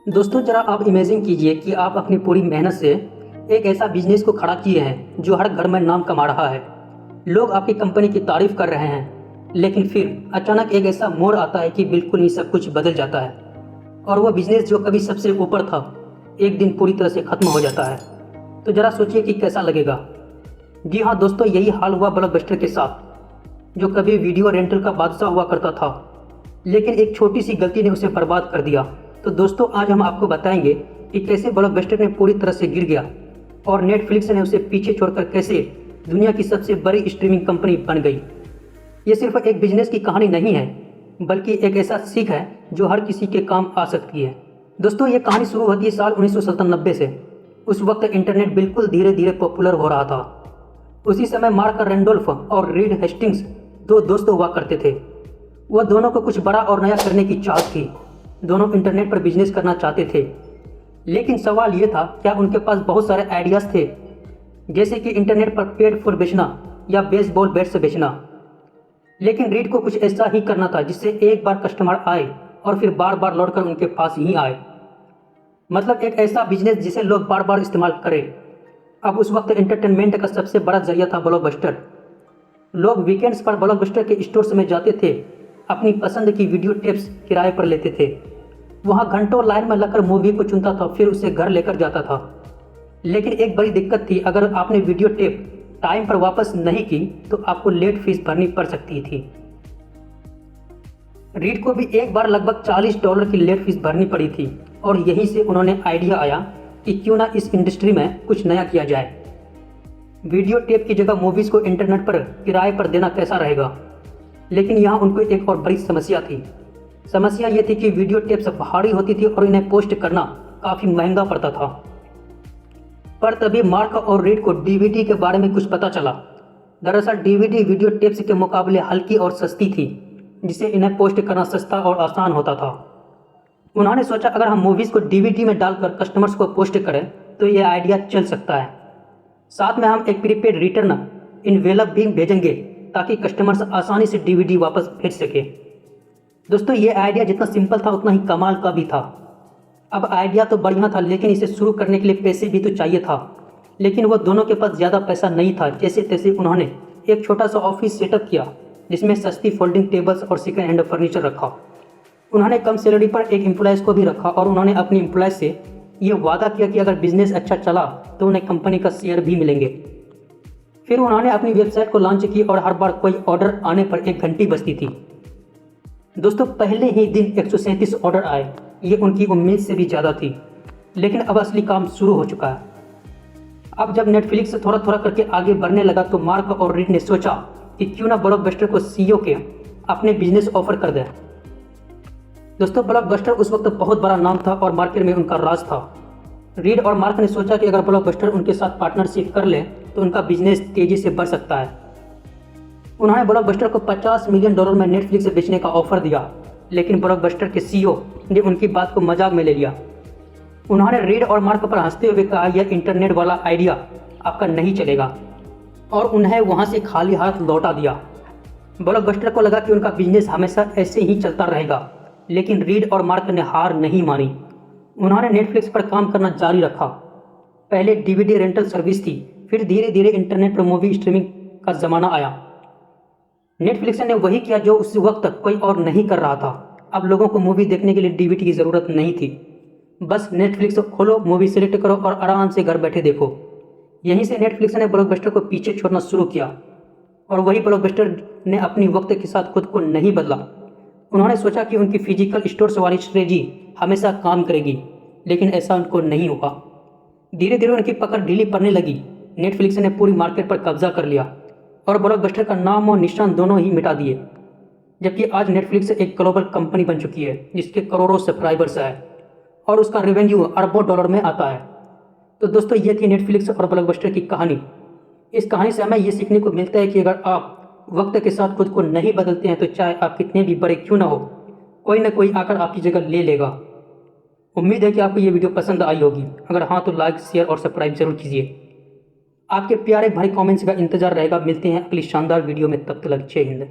दोस्तों जरा आप इमेजिन कीजिए कि आप अपनी पूरी मेहनत से एक ऐसा बिजनेस को खड़ा किए हैं जो हर घर में नाम कमा रहा है। लोग आपकी कंपनी की तारीफ कर रहे हैं, लेकिन फिर अचानक एक ऐसा मोड़ आता है कि बिल्कुल ही सब कुछ बदल जाता है और वह बिजनेस जो कभी सबसे ऊपर था एक दिन पूरी तरह से खत्म हो जाता है। तो जरा सोचिए कि कैसा लगेगा। जी हाँ दोस्तों, यही हाल हुआ ब्लॉकबस्टर के साथ, जो कभी वीडियो रेंटल का बादशाह हुआ करता था, लेकिन एक छोटी सी गलती ने उसे बर्बाद कर दिया। तो दोस्तों आज हम आपको बताएंगे कि कैसे ब्लॉकबस्टर ने पूरी तरह से गिर गया और नेटफ्लिक्स ने उसे पीछे छोड़कर कैसे दुनिया की सबसे बड़ी स्ट्रीमिंग कंपनी बन गई। ये सिर्फ एक बिजनेस की कहानी नहीं है, बल्कि एक ऐसा सीख है जो हर किसी के काम आ सकती है। दोस्तों ये कहानी शुरू होती है साल 1997 से। उस वक्त इंटरनेट बिल्कुल धीरे धीरे पॉपुलर हो रहा था। उसी समय मार्क रेंडोल्फ और रीड हेस्टिंग्स दो दोस्त हुआ करते थे। वह दोनों को कुछ बड़ा और नया करने की चाहत थी। दोनों इंटरनेट पर बिजनेस करना चाहते थे, लेकिन सवाल ये था क्या उनके पास बहुत सारे आइडियाज़ थे, जैसे कि इंटरनेट पर पेड फूड बेचना या बेसबॉल बैट्स बेचना। लेकिन रीड को कुछ ऐसा ही करना था जिससे एक बार कस्टमर आए और फिर बार बार लौटकर उनके पास ही आए। मतलब एक ऐसा बिजनेस जिसे लोग बार बार इस्तेमाल करें। अब उस वक्त एंटरटेनमेंट का सबसे बड़ा जरिया था ब्लॉकबस्टर। लोग वीकेंड्स पर ब्लॉकबस्टर के स्टोर्स में जाते थे, अपनी पसंद की वीडियो टेप्स किराए पर लेते थे, वहाँ घंटों लाइन में लगकर मूवी को चुनता था, फिर उसे घर लेकर जाता था। लेकिन एक बड़ी दिक्कत थी, अगर आपने वीडियो टेप टाइम पर वापस नहीं की तो आपको लेट फीस भरनी पड़ सकती थी। रीड को भी एक बार लगभग $40 की लेट फीस भरनी पड़ी थी और यहीं से उन्होंने आइडिया आया कि क्यों ना इस इंडस्ट्री में कुछ नया किया जाए। वीडियो टेप की जगह मूवीज़ को इंटरनेट पर किराए पर देना कैसा रहेगा। लेकिन यहाँ उनको एक और बड़ी समस्या थी। समस्या ये थी कि वीडियो टेप्स भारी होती थी और इन्हें पोस्ट करना काफ़ी महंगा पड़ता था। पर तभी मार्क और रीड को डीवीडी के बारे में कुछ पता चला। दरअसल डीवीडी वीडियो टेप्स के मुकाबले हल्की और सस्ती थी, जिससे इन्हें पोस्ट करना सस्ता और आसान होता था। उन्होंने सोचा अगर हम मूवीज़ को डीवीडी में डालकर कस्टमर्स को पोस्ट करें तो ये आइडिया चल सकता है। साथ में हम एक प्रीपेड रिटर्न इनवेलप भी भेजेंगे ताकि कस्टमर्स आसानी से डीवीडी वापस भेज सके। दोस्तों ये आइडिया जितना सिंपल था उतना ही कमाल का भी था। अब आइडिया तो बढ़िया था, लेकिन इसे शुरू करने के लिए पैसे भी तो चाहिए था। लेकिन वो दोनों के पास ज़्यादा पैसा नहीं था। जैसे तैसे उन्होंने एक छोटा सा ऑफिस सेटअप किया, जिसमें सस्ती फोल्डिंग टेबल्स और सेकेंड हैंड फर्नीचर रखा। उन्होंने कम सैलरी पर एक एम्प्लॉयज़ को भी रखा और उन्होंने अपनी एम्प्लॉयज़ से ये वादा किया कि अगर बिजनेस अच्छा चला तो उन्हें कंपनी का शेयर भी मिलेंगे। फिर उन्होंने अपनी वेबसाइट को लॉन्च की और हर बार कोई ऑर्डर आने पर एक घंटी बजती थी। दोस्तों पहले ही दिन 137 ऑर्डर आए। ये उनकी उम्मीद से भी ज़्यादा थी, लेकिन अब असली काम शुरू हो चुका है। अब जब नेटफ्लिक्स थोड़ा थोड़ा करके आगे बढ़ने लगा तो मार्क और रीड ने सोचा कि क्यों ना ब्लॉकबस्टर को सीईओ के अपने बिजनेस ऑफर कर दें। दोस्तों ब्लॉकबस्टर उस वक्त बहुत बड़ा नाम था और मार्केट में उनका राज था। रीड और मार्क ने सोचा कि अगर ब्लॉकबस्टर उनके साथ पार्टनरशिप कर ले तो उनका बिजनेस तेज़ी से बढ़ सकता है। उन्होंने ब्लॉकबस्टर को $50 मिलियन में नेटफ्लिक्स से बेचने का ऑफर दिया, लेकिन ब्लॉकबस्टर के सीईओ ने उनकी बात को मजाक में ले लिया। उन्होंने रीड और मार्क पर हंसते हुए कहा यह इंटरनेट वाला आइडिया आपका नहीं चलेगा, और उन्हें वहां से खाली हाथ लौटा दिया। ब्लॉकबस्टर को लगा कि उनका बिजनेस हमेशा ऐसे ही चलता रहेगा, लेकिन रीड और मार्क ने हार नहीं मानी। उन्होंने नेटफ्लिक्स पर काम करना जारी रखा। पहले डीवीडी रेंटल सर्विस थी, फिर धीरे धीरे इंटरनेट पर मूवी स्ट्रीमिंग का ज़माना आया। नेटफ्लिक्स ने वही किया जो उस वक्त कोई और नहीं कर रहा था। अब लोगों को मूवी देखने के लिए डीवीडी की ज़रूरत नहीं थी। बस नेटफ्लिक्स खोलो, मूवी सेलेक्ट करो और आराम से घर बैठे देखो। यहीं से नेटफ्लिक्स ने ब्लॉकबस्टर को पीछे छोड़ना शुरू किया, और वही ब्लॉकबस्टर ने अपनी वक्त के साथ खुद को नहीं बदला। उन्होंने सोचा कि उनकी फिजिकल स्टोर्स वाली स्ट्रेटजी हमेशा काम करेगी, लेकिन ऐसा उनको नहीं हुआ। धीरे धीरे उनकी पकड़ ढीली पड़ने लगी। नेटफ्लिक्स ने पूरी मार्केट पर कब्जा कर लिया और ब्लॉकबस्टर का नाम और निशान दोनों ही मिटा दिए। जबकि आज नेटफ्लिक्स एक ग्लोबल कंपनी बन चुकी है, जिसके करोड़ों सब्सक्राइबर्स है और उसका रेवेन्यू अरबों डॉलर में आता है। तो दोस्तों ये थी नेटफ्लिक्स और ब्लॉकबस्टर की कहानी। इस कहानी से हमें ये सीखने को मिलता है कि अगर आप वक्त के साथ खुद को नहीं बदलते हैं तो चाहे आप कितने भी बड़े क्यों ना हो, कोई ना कोई आकर आपकी जगह ले लेगा। उम्मीद है कि आपको ये वीडियो पसंद आई होगी। अगर हाँ तो लाइक, शेयर और सब्सक्राइब जरूर कीजिए। आपके प्यारे भाई कमेंट्स का इंतजार रहेगा। मिलते हैं अगली शानदार वीडियो में, तब तक जय हिंद।